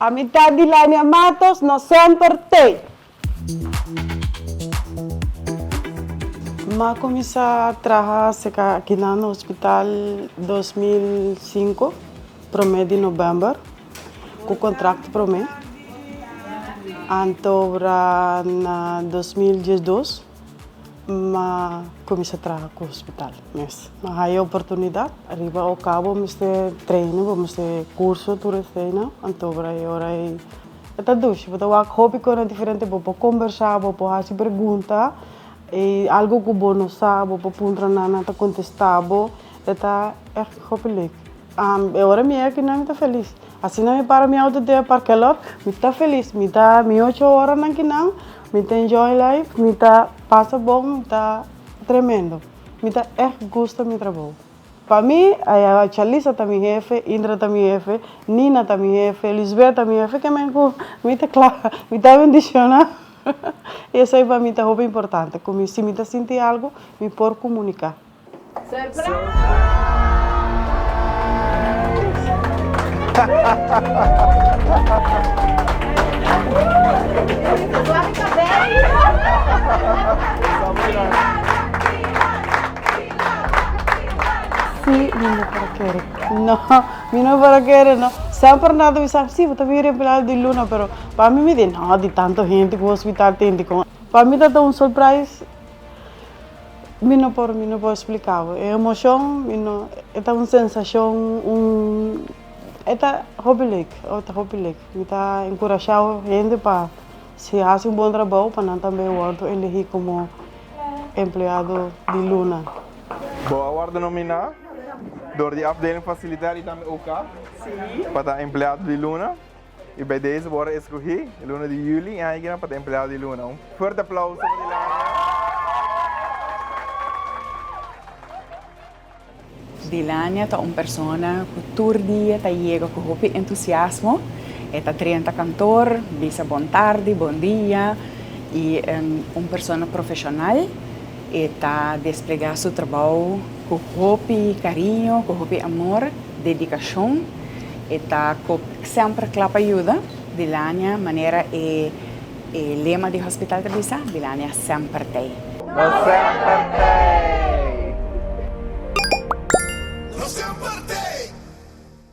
A mitad de Lania Matos no sempre tem. Eu comecei a trabalhar aqui no hospital em 2005, para o mês de novembro, com contrato para mim. Então, em 2012, eu comecei a trabalhar com o hospital. Mas a oportunidade, arriba ao cabo, vamos ter treino, vamos ter curso, tudo treino. Então, agora é duas. Eu hobby com diferente, vou conversar, vou fazer perguntas. E algo que eu não sabe, vou perguntar nada, contestar, é hobby. Agora eu estou feliz. Assim, não para minha auto de parque lot, eu estou feliz. Eu estou 8 horas aqui, eu estou enjoy life, eu estou passa bom, está tremendo. Eu gosto do meu trabalho. Para mim, a Chalisa está meu jefe, Indra está meu jefe, Nina está meu jefe, Lisbeth está meu jefe, que me está claro, me está bendicionando. Isso aí para mim é muito importante. Como se me sentir algo, me pode comunicar. Sim, não para querer. Não para querer, não. Sempre nada me sabe, sim, eu estou vendo empregado de Luna, mas para mim me diz, não, de tanta gente que o hospital tem. Para mim está surpresa. Eu não posso explicar. É emoção, é uma sensação, é hobby. Me está encorajando a gente para se fazer bom trabalho, para não também o elegir como empregado de Luna. Boa worden nominada door die afdeling facilitair die daarmee ook para empregado de Luna. E bij deze worden escolhidos Luna de Juli en hij para empregado de Luna. Forte aplauso para Dilania é uma pessoa que todo dia chega com muito entusiasmo. É 30 cantor, diz bom tarde, bom dia. E é uma pessoa profissional. E está desplegando seu trabalho com muito carinho, com muito amor, dedicação. E está sempre clapa ajuda. Dilania, maneira é lema do Hospital Teresa, Dilania sempre tem. Sempre tem! Los